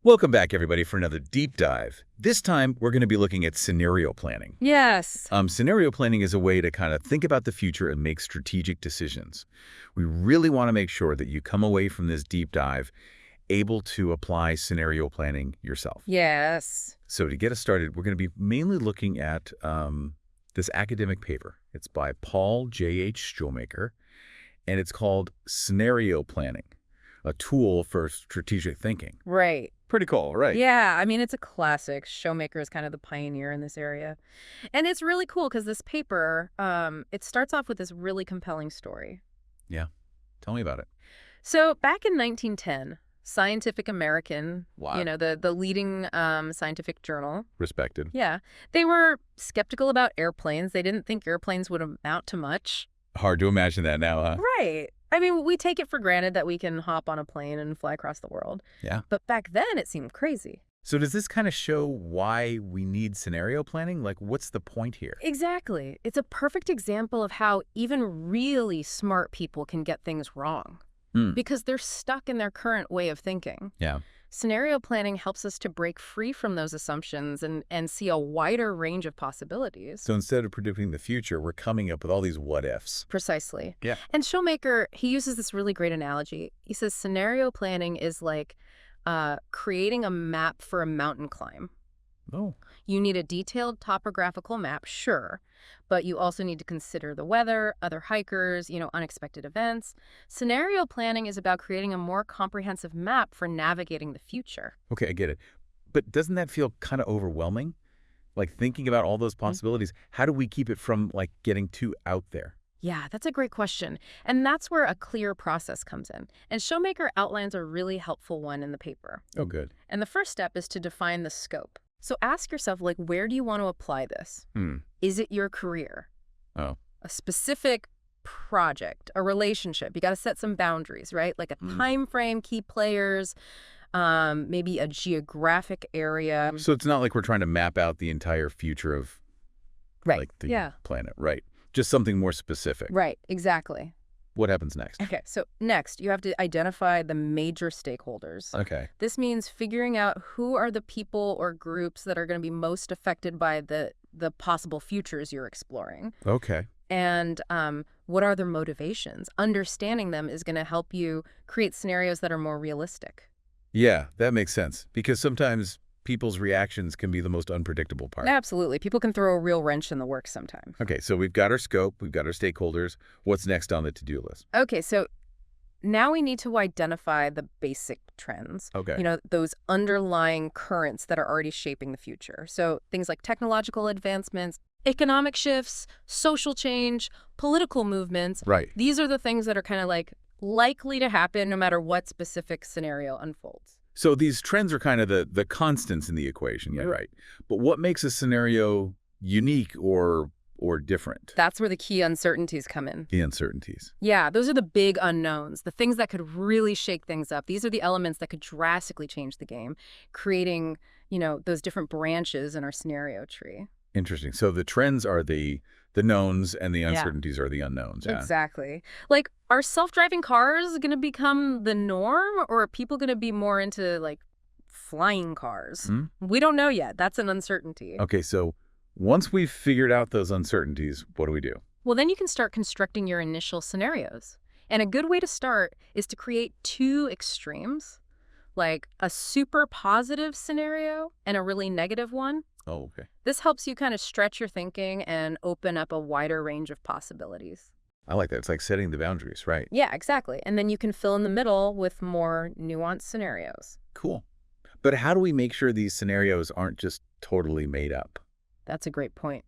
Welcome back, everybody, for another deep dive. This time, we're going to be looking at scenario planning. Yes. Scenario planning is a way to kind of think about the future and make strategic decisions. We really want to make sure that you come away from this deep dive able to apply scenario planning yourself. Yes. So to get us started, we're going to be mainly looking at this academic paper. It's by Paul J.H. Shoemaker, and it's called Scenario Planning, a tool for strategic thinking. Right. Pretty cool, right? Yeah, I mean, it's a classic. Shoemaker is kind of the pioneer in this area. And it's really cool because this paper, it starts off with this really compelling story. Yeah. Tell me about it. So back in 1910, Scientific American, Wow. the leading scientific journal. Respected. Yeah. They were skeptical about airplanes. They didn't think airplanes would amount to much. Hard to imagine that now, huh? Right. I mean, we take it for granted that we can hop on a plane and fly across the world. Yeah. But back then, it seemed crazy. So does this kind of show why we need scenario planning? Like, what's the point here? Exactly. It's a perfect example of how even really smart people can get things wrong because they're stuck in their current way of thinking. Yeah. Scenario planning helps us to break free from those assumptions and see a wider range of possibilities. So instead of predicting the future, we're coming up with all these what ifs. Precisely. Yeah. And Shoemaker, he uses this really great analogy. He says scenario planning is like creating a map for a mountain climb. Oh. You need a detailed topographical map, sure, but you also need to consider the weather, other hikers, unexpected events. Scenario planning is about creating a more comprehensive map for navigating the future. Okay, I get it. But doesn't that feel kind of overwhelming? Like thinking about all those possibilities, how do we keep it from like getting too out there? Yeah, that's a great question. And that's where a clear process comes in. And Shoemaker outlines a really helpful one in the paper. Oh, good. And the first step is to define the scope. So ask yourself, where do you want to apply this? Is it your career? Oh. A specific project, a relationship? You got to set some boundaries, right? Like a time frame, key players, maybe a geographic area. So it's not like we're trying to map out the entire future of like the planet, right? Just something more specific. Right, exactly. What happens next? Okay, so next, you have to identify the major stakeholders. Okay. This means figuring out who are the people or groups that are going to be most affected by the possible futures you're exploring. Okay. And what are their motivations? Understanding them is going to help you create scenarios that are more realistic. Yeah, that makes sense. Because sometimes people's reactions can be the most unpredictable part. Absolutely. People can throw a real wrench in the works sometimes. Okay, so we've got our scope, we've got our stakeholders. What's next on the to-do list? Okay, so now we need to identify the basic trends. Okay. Those underlying currents that are already shaping the future. So things like technological advancements, economic shifts, social change, political movements. Right. These are the things that are kind of like likely to happen no matter what specific scenario unfolds. So these trends are kind of the constants in the equation, yeah, right? But what makes a scenario unique or different? That's where the key uncertainties come in. The uncertainties. Yeah, those are the big unknowns, the things that could really shake things up. These are the elements that could drastically change the game, creating, those different branches in our scenario tree. Interesting. So the trends are the knowns and the uncertainties are the unknowns. Yeah. Exactly. Like, are self-driving cars going to become the norm, or are people going to be more into, like, flying cars? We don't know yet. That's an uncertainty. Okay, so once we've figured out those uncertainties, what do we do? Well, then you can start constructing your initial scenarios. And a good way to start is to create two extremes, like a super positive scenario and a really negative one. Oh, okay. This helps you kind of stretch your thinking and open up a wider range of possibilities. I like that. It's like setting the boundaries, right? Yeah, exactly. And then you can fill in the middle with more nuanced scenarios. Cool. But how do we make sure these scenarios aren't just totally made up? That's a great point.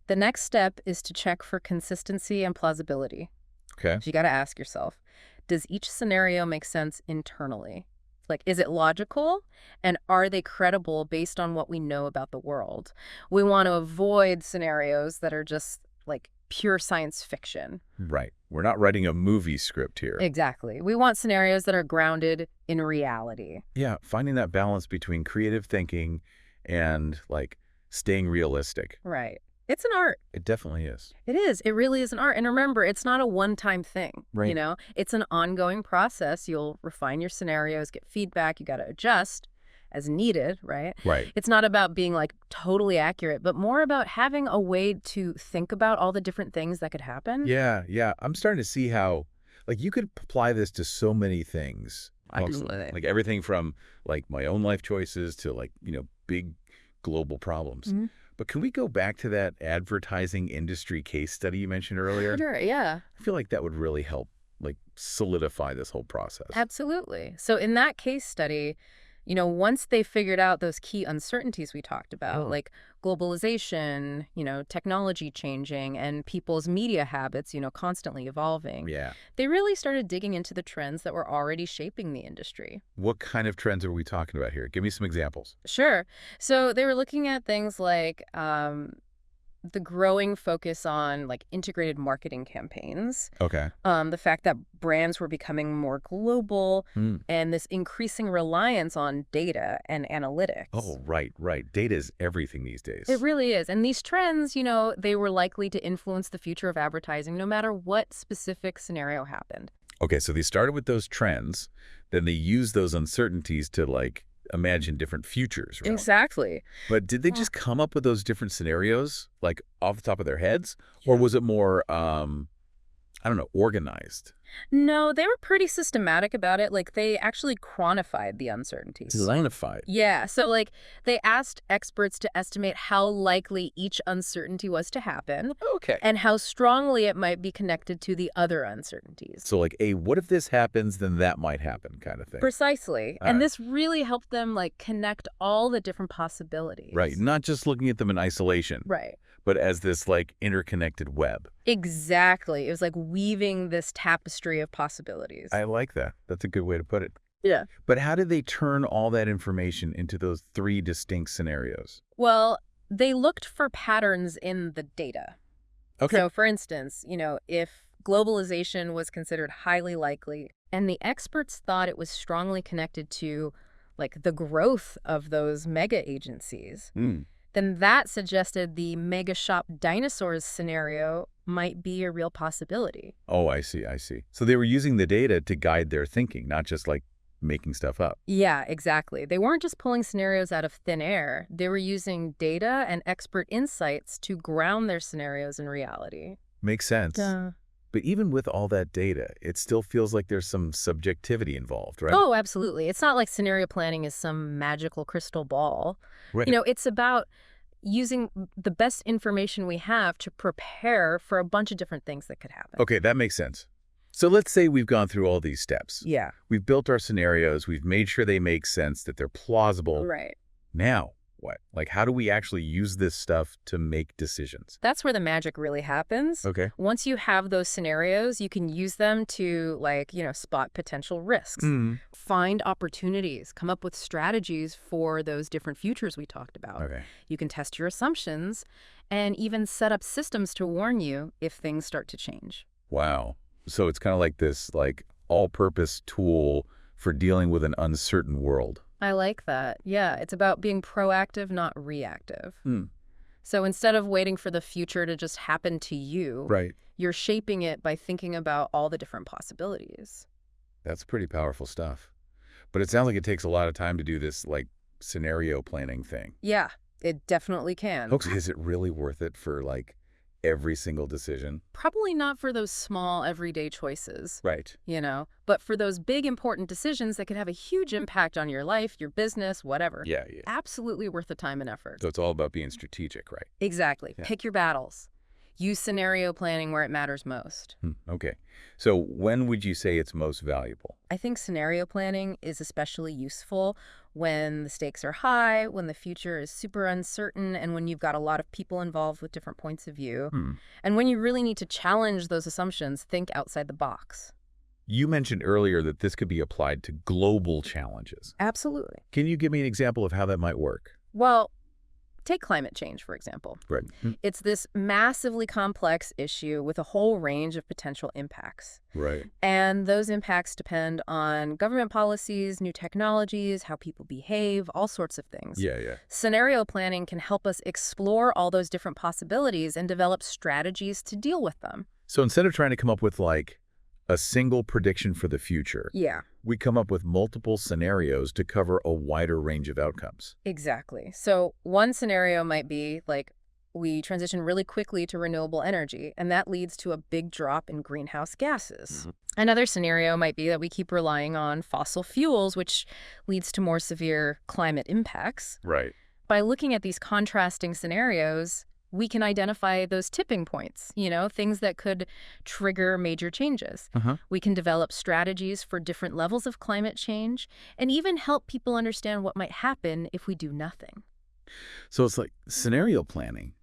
The next step is to check for consistency and plausibility. Okay. So you got to ask yourself, does each scenario make sense internally? Like, is it logical? And are they credible based on what we know about the world? We want to avoid scenarios that are just like pure science fiction. Right. We're not writing a movie script here. Exactly. We want scenarios that are grounded in reality. Yeah, finding that balance between creative thinking and like staying realistic. Right. It's an art. It definitely is. It is. It really is an art. And remember, it's not a one-time thing. Right. It's an ongoing process. You'll refine your scenarios, get feedback. You got to adjust. as needed, right? Right. It's not about being like totally accurate, but more about having a way to think about all the different things that could happen. Yeah, yeah. I'm starting to see how, like, you could apply this to so many things. Absolutely. Like everything from, like, my own life choices to, like, big global problems. Mhm. But can we go back to that advertising industry case study you mentioned earlier? Sure, yeah. I feel like that would really help, like, solidify this whole process. Absolutely. So in that case study, once they figured out those key uncertainties we talked about, Oh. like globalization, technology changing, and people's media habits, constantly evolving, Yeah. they really started digging into the trends that were already shaping the industry. What kind of trends are we talking about here? Give me some examples. Sure. So they were looking at things like the growing focus on like integrated marketing campaigns, Okay. the fact that brands were becoming more global, Hmm. and this increasing reliance on data and analytics. Oh, right, right. Data is everything these days. It really is. And these trends, they were likely to influence the future of advertising no matter what specific scenario happened. Okay, so they started with those trends, then they used those uncertainties to, like, imagine different futures, really. Exactly. But did they just come up with those different scenarios, like, off the top of their heads? Or was it more, I don't know, organized? No, they were pretty systematic about it. Like, they actually quantified the uncertainties. Designified. Yeah, so like they asked experts to estimate how likely each uncertainty was to happen Okay. and how strongly it might be connected to the other uncertainties. So, like, what if this happens, then that might happen kind of thing. Precisely. All And right. this really helped them like connect all the different possibilities. Right, not just looking at them in isolation, Right. but as this, like, interconnected web. Exactly. It was like weaving this tapestry of possibilities. I like that. That's a good way to put it. Yeah. But how did they turn all that information into those 3 distinct scenarios? Well, they looked for patterns in the data. Okay. So, for instance, if globalization was considered highly likely and the experts thought it was strongly connected to like the growth of those mega agencies, Hmm. then that suggested the mega shop dinosaurs scenario might be a real possibility. Oh, I see, I see. So they were using the data to guide their thinking, not just, like, making stuff up. Yeah, exactly. They weren't just pulling scenarios out of thin air. They were using data and expert insights to ground their scenarios in reality. Makes sense. But even with all that data, it still feels like there's some subjectivity involved, right? Oh, absolutely. It's not like scenario planning is some magical crystal ball. Right. It's about using the best information we have to prepare for a bunch of different things that could happen. Okay, that makes sense. So let's say we've gone through all these steps. Yeah. We've built our scenarios. We've made sure they make sense, that they're plausible. Right. Now, what? Like, how do we actually use this stuff to make decisions? That's where the magic really happens. Okay. Once you have those scenarios, you can use them to, like, spot potential risks, find opportunities, come up with strategies for those different futures we talked about. Okay. You can test your assumptions and even set up systems to warn you if things start to change. Wow. So it's kind of like this, like, all-purpose tool for dealing with an uncertain world. I like that. Yeah, it's about being proactive, not reactive. Hmm. So instead of waiting for the future to just happen to you, Right. you're shaping it by thinking about all the different possibilities. That's pretty powerful stuff. But it sounds like it takes a lot of time to do this, like, scenario planning thing. Yeah, it definitely can. Folks, is it really worth it for, like, every single decision? Probably not for those small everyday choices, Right. but for those big important decisions that could have a huge impact on your life, your business, whatever. Yeah, yeah. Absolutely worth the time and effort. So it's all about being strategic, right? Exactly. Yeah. Pick your battles. Use scenario planning where it matters most. Okay. So when would you say it's most valuable? I think scenario planning is especially useful when the stakes are high, when the future is super uncertain, and when you've got a lot of people involved with different points of view. And when you really need to challenge those assumptions, think outside the box. You mentioned earlier that this could be applied to global challenges. Absolutely. Can you give me an example of how that might work? Well, take climate change, for example. Right. It's this massively complex issue with a whole range of potential impacts. Right. And those impacts depend on government policies, new technologies, how people behave, all sorts of things. Yeah, yeah. Scenario planning can help us explore all those different possibilities and develop strategies to deal with them. So instead of trying to come up with, like, a single prediction for the future, Yeah. We come up with multiple scenarios to cover a wider range of outcomes. Exactly. So one scenario might be like we transition really quickly to renewable energy, and that leads to a big drop in greenhouse gases. Mhm. Another scenario might be that we keep relying on fossil fuels, which leads to more severe climate impacts. Right. By looking at these contrasting scenarios, we can identify those tipping points, things that could trigger major changes. Uh-huh. We can develop strategies for different levels of climate change and even help people understand what might happen if we do nothing. So it's like scenario planning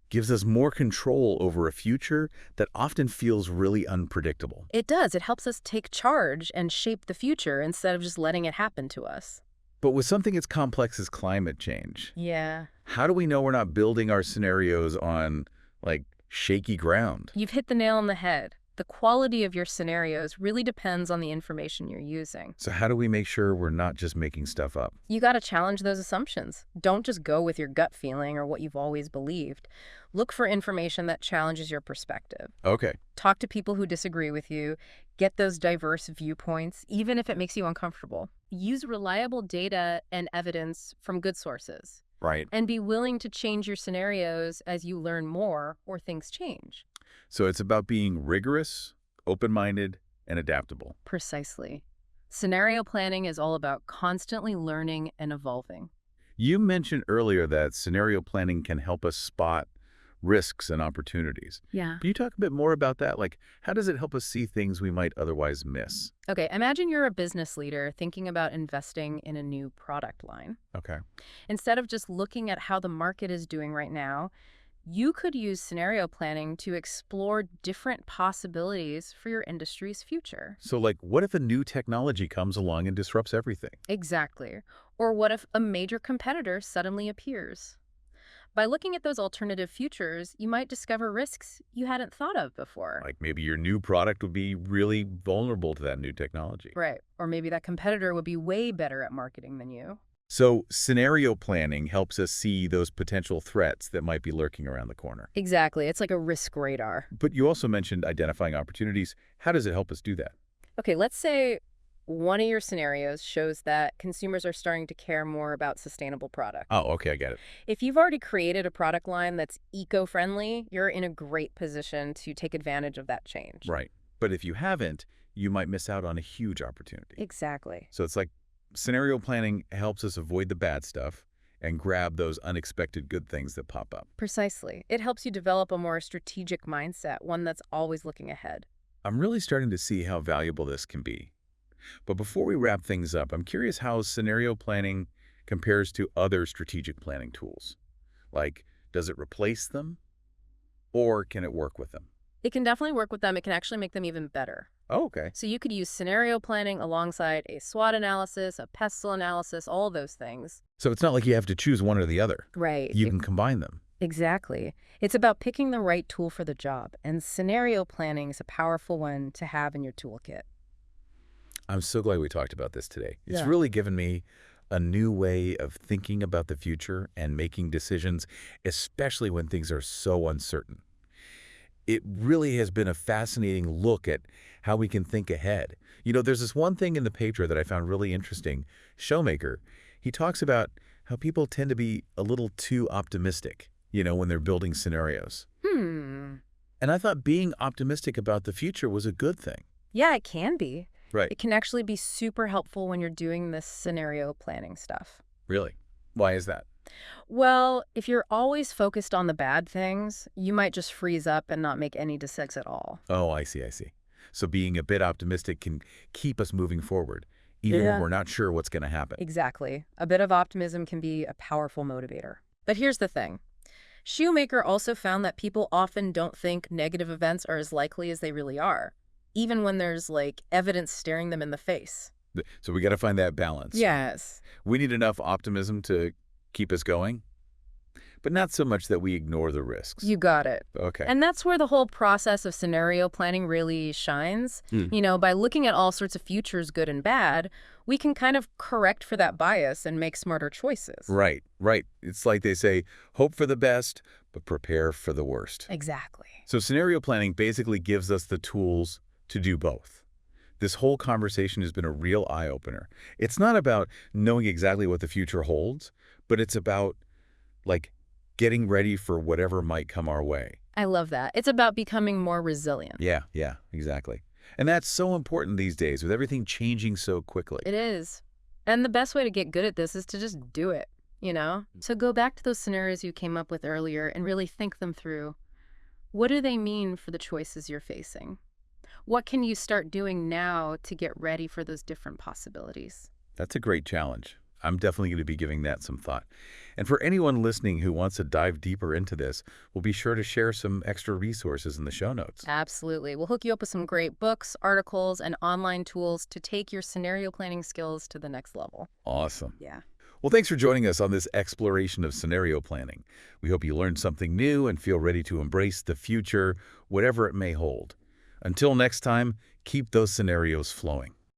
gives us more control over a future that often feels really unpredictable. It does. It helps us take charge and shape the future instead of just letting it happen to us. But with something as complex as climate change, Yeah. how do we know we're not building our scenarios on, like, shaky ground? You've hit the nail on the head. The quality of your scenarios really depends on the information you're using. So how do we make sure we're not just making stuff up? You got to challenge those assumptions. Don't just go with your gut feeling or what you've always believed. Look for information that challenges your perspective. Okay. Talk to people who disagree with you. Get those diverse viewpoints, even if it makes you uncomfortable. Use reliable data and evidence from good sources. Right. And be willing to change your scenarios as you learn more or things change. So it's about being rigorous, open-minded, and adaptable. Precisely. Scenario planning is all about constantly learning and evolving. You mentioned earlier that scenario planning can help us spot risks and opportunities. Yeah. Can you talk a bit more about that? Like, how does it help us see things we might otherwise miss? Okay, imagine you're a business leader thinking about investing in a new product line. Okay. Instead of just looking at how the market is doing right now, you could use scenario planning to explore different possibilities for your industry's future. So, like, what if a new technology comes along and disrupts everything? Exactly. Or what if a major competitor suddenly appears? By looking at those alternative futures, you might discover risks you hadn't thought of before. Like, maybe your new product would be really vulnerable to that new technology. Right. Or maybe that competitor would be way better at marketing than you. So, scenario planning helps us see those potential threats that might be lurking around the corner. Exactly. It's like a risk radar. But you also mentioned identifying opportunities. How does it help us do that? Okay, let's say one of your scenarios shows that consumers are starting to care more about sustainable products. Oh, okay, I get it. If you've already created a product line that's eco-friendly, you're in a great position to take advantage of that change. Right. But if you haven't, you might miss out on a huge opportunity. Exactly. So it's like scenario planning helps us avoid the bad stuff and grab those unexpected good things that pop up. Precisely. It helps you develop a more strategic mindset, one that's always looking ahead. I'm really starting to see how valuable this can be. But before we wrap things up, I'm curious how scenario planning compares to other strategic planning tools. Like, does it replace them or can it work with them? It can definitely work with them. It can actually make them even better. Oh, okay. So you could use scenario planning alongside a SWOT analysis, a pestle analysis, all those things. So it's not like you have to choose one or the other. Right. You can combine them. Exactly. It's about picking the right tool for the job, and scenario planning is a powerful one to have in your toolkit. I'm so glad we talked about this today. It's Yeah. really given me a new way of thinking about the future and making decisions, especially when things are so uncertain. It really has been a fascinating look at how we can think ahead. You know, there's this one thing in the paper that I found really interesting. Showmaker, he talks about how people tend to be a little too optimistic, when they're building scenarios. And I thought being optimistic about the future was a good thing. Yeah, it can be. Right. It can actually be super helpful when you're doing this scenario planning stuff. Really? Why is that? Well, if you're always focused on the bad things, you might just freeze up and not make any decisions at all. Oh, I see, I see. So being a bit optimistic can keep us moving forward, even when Yeah. we're not sure what's going to happen. Exactly. A bit of optimism can be a powerful motivator. But here's the thing. Shoemaker also found that people often don't think negative events are as likely as they really are, even when there's evidence staring them in the face. So we got to find that balance. Yes. We need enough optimism to keep us going, but not so much that we ignore the risks. You got it. Okay. And that's where the whole process of scenario planning really shines. Hmm. By looking at all sorts of futures, good and bad, we can kind of correct for that bias and make smarter choices. Right, right. It's like they say, hope for the best, but prepare for the worst. Exactly. So scenario planning basically gives us the tools to do both, This whole conversation has been a real eye-opener. It's not about knowing exactly what the future holds, but it's about, like, getting ready for whatever might come our way. I love that. It's about becoming more resilient. Yeah, exactly. And that's so important these days with everything changing so quickly. It is. And the best way to get good at this is to just do it, you know? So go back to those scenarios you came up with earlier and really think them through. What do they mean for the choices you're facing? What can you start doing now to get ready for those different possibilities? That's a great challenge. I'm definitely going to be giving that some thought. And for anyone listening who wants to dive deeper into this, we'll be sure to share some extra resources in the show notes. Absolutely. We'll hook you up with some great books, articles, and online tools to take your scenario planning skills to the next level. Awesome. Yeah. Well, thanks for joining us on this exploration of scenario planning. We hope you learned something new and feel ready to embrace the future, whatever it may hold. Until next time, keep those scenarios flowing.